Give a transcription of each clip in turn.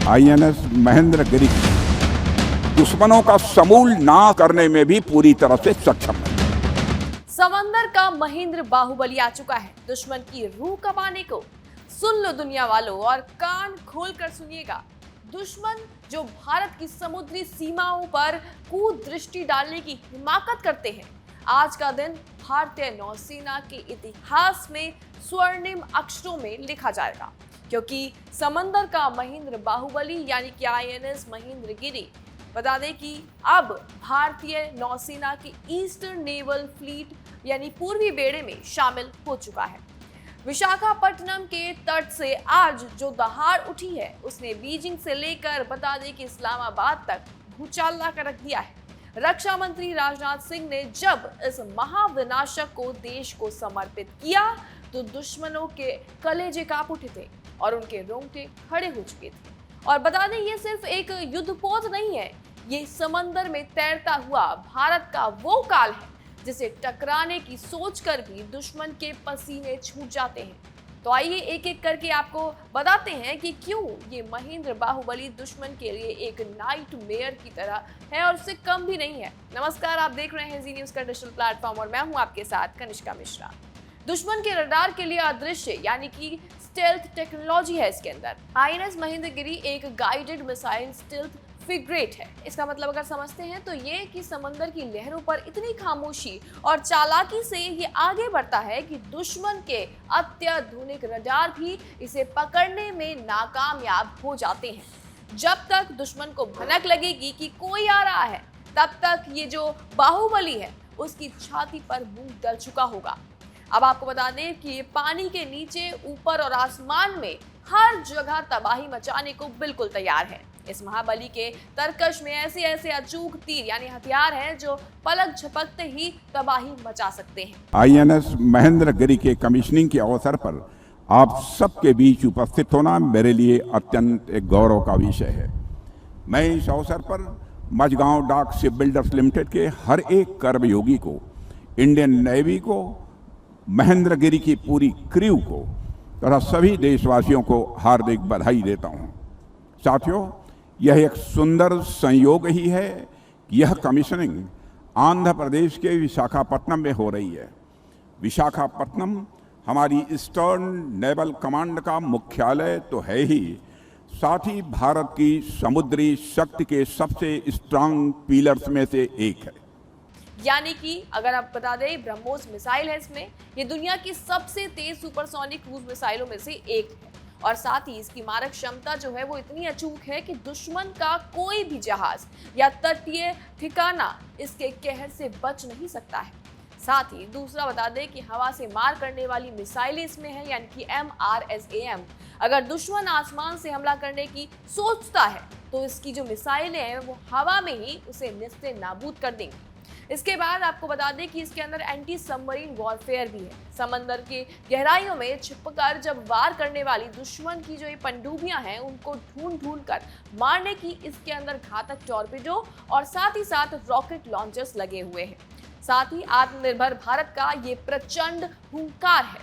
INS Mahendragiri दुश्मनों का समूल नाश करने में भी पूरी तरह से सक्षम है। समंदर का महेंद्र बाहुबली आ चुका है दुश्मन की रूह कमाने को। सुन लो दुनिया वालों और कान खोलकर सुनिएगा। दुश्मन जो भारत की समुद्री सीमाओं पर कूद दृष्टि डालने की हिमाकत करते हैं, आज का दिन भारतीय नौसेना के इतिहास में स्वर्णिम अक्षरों में लिखा जाएगा, क्योंकि समंदर का महेंद्र बाहुबली यानी कि आईएनएस महेंद्रगिरी, बता दें कि अब भारतीय नौसेना की ईस्टर्न नेवल फ्लीट यानी पूर्वी बेड़े में शामिल हो चुका है। विशाखापट्टनम के तट से आज जो दहाड़ उठी है उसने बीजिंग से लेकर बता दें कि इस्लामाबाद तक भूचाल ला कर रख दिया है। रक्षा मंत्री राजनाथ सिंह ने जब इस महाविनाशक को देश को समर्पित किया तो दुश्मनों के कलेजे कांप उठे थे और उनके रोंगटे खड़े हो चुके थे। और बता दें ये सिर्फ एक युद्धपोत नहीं है, ये समंदर में तैरता हुआ भारत का वो काल है जिसे टकराने की सोचकर भी दुश्मन के पसीने छूट जाते हैं। तो आइए एक एक करके आपको बताते हैं कि क्यों ये महेंद्र बाहुबली दुश्मन के लिए एक नाइटमेयर की तरह है और उससे कम भी नहीं है। नमस्कार, आप देख रहे हैं जी न्यूज़ का डिजिटल प्लेटफॉर्म और मैं हूं आपके साथ कनिष्का मिश्रा। दुश्मन के रडार के लिए अदृश्य यानी कि स्टेल्थ टेक्नोलॉजी है इसके अंदर। आईएनएस महेंद्रगिरी एक गाइडेड मिसाइल स्टेल्थ फ्रिगेट है। इसका मतलब अगर समझते हैं तो ये कि समंदर की लहरों पर इतनी खामोशी और चालाकी से ये आगे बढ़ता है कि दुश्मन के अत्याधुनिक रडार भी इसे पकड़ने में नाकामयाब हो जाते हैं। जब तक दुश्मन को भनक लगेगी कि कोई आ रहा है, तब तक ये जो बाहुबली है उसकी छाती पर मुंह डल चुका होगा। अब आपको बता दें कि ये पानी के नीचे, ऊपर और आसमान में हर जगह तबाही मचाने को बिल्कुल तैयार है। इस महाबली के तरकश में ऐसे ऐसे अचूक तीर यानी हथियार हैं जो पलक झपकते ही तबाही मचा सकते हैं। आईएनएस महेंद्रगिरी के कमीशनिंग के अवसर पर आप सबके बीच उपस्थित होना मेरे लिए अत्यंत एक गौरव का विषय है। मैं इस अवसर पर मझगांव डाक शिप बिल्डर्स लिमिटेड के हर एक कर्मयोगी को, इंडियन नेवी को, महेंद्रगिरी की पूरी क्रू को तथा सभी देशवासियों को हार्दिक बधाई देता हूं। साथियों, यह एक सुंदर संयोग ही है कि यह कमीशनिंग आंध्र प्रदेश के विशाखापट्टनम में हो रही है। विशाखापट्टनम हमारी ईस्टर्न नेवल कमांड का मुख्यालय तो है ही, साथ ही भारत की समुद्री शक्ति के सबसे स्ट्रांग पिलर्स में से एक है। यानी कि अगर आप बता दें, ब्रह्मोस मिसाइल है इसमें, ये दुनिया की सबसे तेज सुपरसोनिक क्रूज मिसाइलों में से एक है और साथ ही इसकी मारक क्षमता जो है वो इतनी अचूक है कि दुश्मन का कोई भी जहाज या तटीय ठिकाना इसके कहर से बच नहीं सकता है। साथ ही दूसरा बता दें कि हवा से मार करने वाली मिसाइलें इसमें है यानी कि MRSAM। अगर दुश्मन आसमान से हमला करने की सोचता है तो इसकी जो मिसाइलें हैं वो हवा में ही उसे निस्ते नाबूद कर देंगी। इसके बाद आपको बता दें कि इसके अंदर एंटी सबमरीन वॉरफेयर भी है। समंदर की गहराइयों में छिपकर जब वार करने वाली दुश्मन की जो ये पनडुब्बियां हैं उनको ढूंढ ढूंढ कर मारने की इसके अंदर घातक टॉर्पेडो और साथ ही साथ रॉकेट लॉन्चर्स लगे हुए हैं। साथ ही आत्मनिर्भर भारत का ये प्रचंड हुंकार है,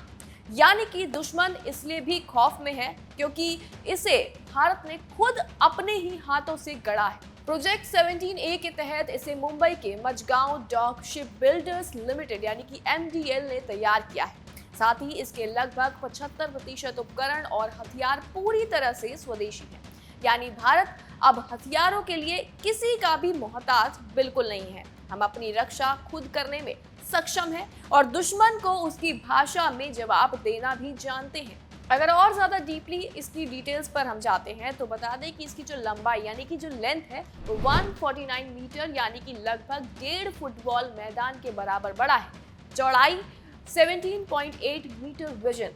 यानी कि दुश्मन इसलिए भी खौफ में है क्योंकि इसे भारत ने खुद अपने ही हाथों से गढ़ा है। प्रोजेक्ट 17A के तहत इसे मुंबई के Mazagon dock ship builders limited यानी कि MDL ने तैयार किया है। साथ ही इसके लगभग 75% उपकरण और हथियार पूरी तरह से स्वदेशी हैं। यानी भारत अब हथियारों के लिए किसी का भी मोहताज बिल्कुल नहीं है। हम अपनी रक्षा खुद करने में सक्षम हैं और दुश्मन को उसकी भाषा में जवाब देना भी जानते हैं। अगर और ज्यादा डीपली इसकी डिटेल्स पर हम जाते हैं तो बता दें कि इसकी जो लंबाई यानी कि जो लेंथ है वो 149 मीटर यानी कि लगभग 1.5 फुटबॉल मैदान के बराबर बड़ा है। चौड़ाई 17.8 मीटर, विजन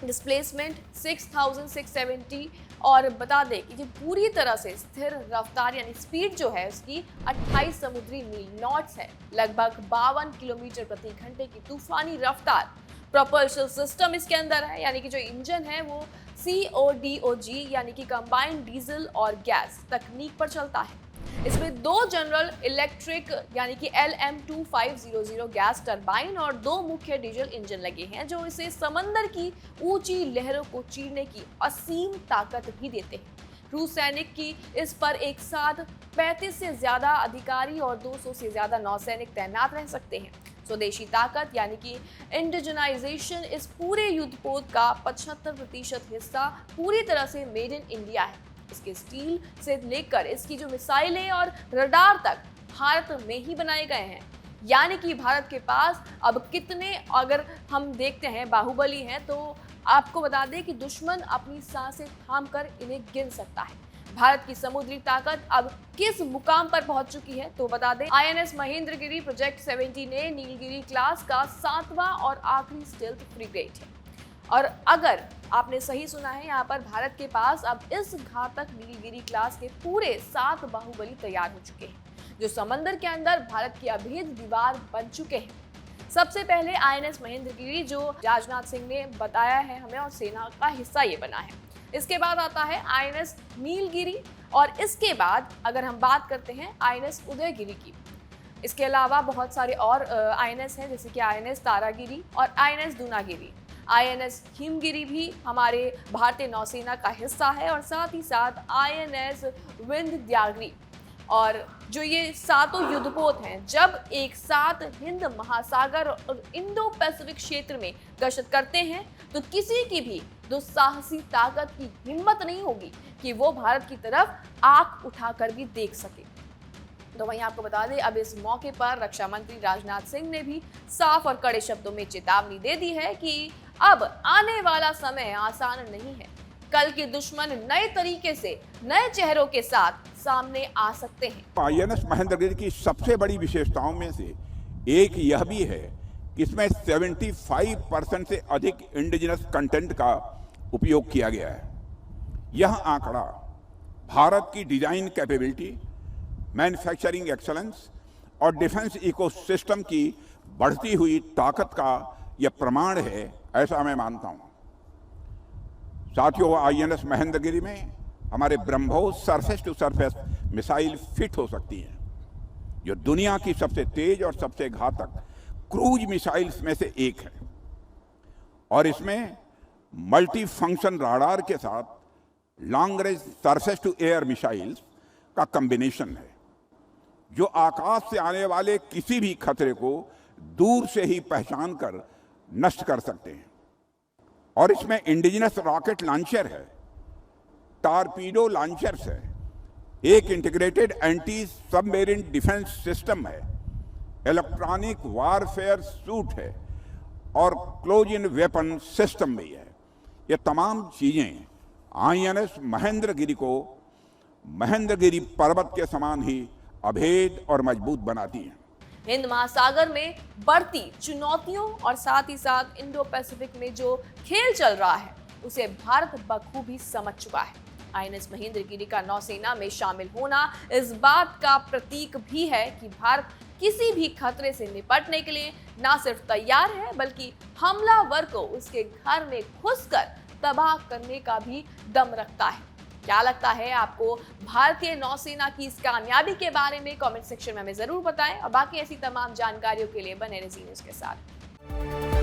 डिस्प्लेसमेंट 6670 और बता दें कि ये पूरी तरह से स्थिर रफ्तार यानी स्पीड जो है उसकी 28 समुद्री मील नॉट्स है। लगभग 52 किलोमीटर प्रति घंटे की तूफानी रफ्तार। प्रोपल्शन सिस्टम इसके अंदर है यानी कि जो इंजन है वो CODOG यानी कि कंबाइंड डीजल और गैस तकनीक पर चलता है। इसमें 2 जनरल इलेक्ट्रिक यानी कि LM2500 गैस टरबाइन और 2 मुख्य डीजल इंजन लगे हैं जो इसे समंदर की ऊंची लहरों को चीरने की असीम ताकत भी देते हैं। रूस सैनिक की इस पर एक साथ 35 से ज्यादा अधिकारी और 200 से ज्यादा नौसैनिक तैनात रह सकते हैं। स्वदेशी ताकत यानी कि इंडिजनाइजेशन इस पूरे युद्धपोत का 75% हिस्सा पूरी तरह से मेड इन इंडिया है। इसके स्टील से लेकर इसकी जो मिसाइलें और रडार तक भारत में ही बनाए गए हैं। यानी कि भारत के पास अब कितने, अगर हम देखते हैं बाहुबली हैं, तो आपको बता दें कि दुश्मन अपनी सांसें थाम कर इन्हें गिन सकता है। भारत की समुद्री ताकत अब किस मुकाम पर पहुंच चुकी है, तो बता दें आईएनएस महेंद्रगिरी प्रोजेक्ट 70 ने नीलगिरी क्लास का 7वां और आखिरी स्टेल्थ फ्रिगेट है। और अगर आपने सही सुना है, यहाँ पर भारत के पास अब इस घातक नीलगिरी क्लास के पूरे 7 बाहुबली तैयार हो चुके हैं, जो समंदर के अंदर भारत की अभेद दीवार बन चुके हैं। सबसे पहले आईएनएस महेंद्रगिरी, जो राजनाथ सिंह ने बताया है हमें, और सेना का हिस्सा ये बना है। इसके बाद आता है आईएनएस नीलगिरी, और इसके बाद अगर हम बात करते हैं आईएनएस उदयगिरी की। इसके अलावा बहुत सारे और आईएनएस हैं, जैसे कि आईएनएस तारागिरी और आईएनएस दूनागिरी। आईएनएस हिमगिरी भी हमारे भारतीय नौसेना का हिस्सा है, और साथ ही साथ आईएनएस विंध्यागिरी। और जो ये 7 युद्धपोत हैं, जब एक साथ हिंद महासागर और इंडो पैसिफिक क्षेत्र में गश्त करते हैं, तो किसी की भी दुस्साहसी ताकत की हिम्मत नहीं होगी कि वो भारत की तरफ आंख उठाकर भी देख सके। तो वहीं आपको बता दें, अब इस मौके पर रक्षा मंत्री राजनाथ सिंह ने भी साफ और कड़े शब्दों में चेतावनी दे दी है कि अब आने वाला समय आसान नहीं है। कल के दुश्मन नए तरीके से, नए चेहरों के साथ सामने आ सकते हैं। आईएनएस महेंद्रगिरी की सबसे बड़ी विशेषताओं में से एक यह भी है कि इसमें 75% से अधिक इंडिजिनस कंटेंट का उपयोग किया गया है। यह आंकड़ा भारत की डिजाइन कैपेबिलिटी, मैन्युफैक्चरिंग एक्सलेंस और डिफेंस इकोसिस्टम की बढ़ती हुई ताकत का यह प्रमाण है, ऐसा मैं मानता हूं। साथियों, आईएनएस महेंद्रगिरी में हमारे BrahMos surface to surface missile fit हो सकती है, जो दुनिया की सबसे तेज और सबसे घातक क्रूज मिसाइल्स में से एक है। और इसमें मल्टी फंक्शन राडार के साथ long range surface to air missiles का कॉम्बिनेशन है, जो आकाश से आने वाले किसी भी खतरे को दूर से ही पहचान कर नष्ट कर सकते हैं। और इसमें इंडिजिनस रॉकेट लॉन्चर है, टारपीडो लॉन्चर्स है, एक integrated anti submarine defence system है, इलेक्ट्रॉनिक वारफेयर सूट है और क्लोज इन वेपन सिस्टम भी है। ये तमाम चीजें आईएनएस महेंद्रगिरी को महेंद्रगिरी पर्वत के समान ही अभेद और मजबूत बनाती हैं। हिंद महासागर में बढ़ती चुनौतियों और साथ ही साथ इंडो पैसिफिक में जो खेल चल रहा है, उसे भारत बखूबी समझ चुका है। आईएनएस महेंद्रगिरी का नौसेना में शामिल होना इस बात का प्रतीक भी है कि भारत किसी भी खतरे से निपटने के लिए न सिर्फ तैयार है, बल्कि हमलावर को उसके घर में घुसकर तबाह करने का भी दम रखता है। क्या लगता है आपको भारतीय नौसेना की इस कामयाबी के बारे में? कमेंट सेक्शन में हमें जरूर बताएं, और बाकी ऐसी तमाम जानकारियों के लिए बने रहिए ज़ी न्यूज़ के साथ।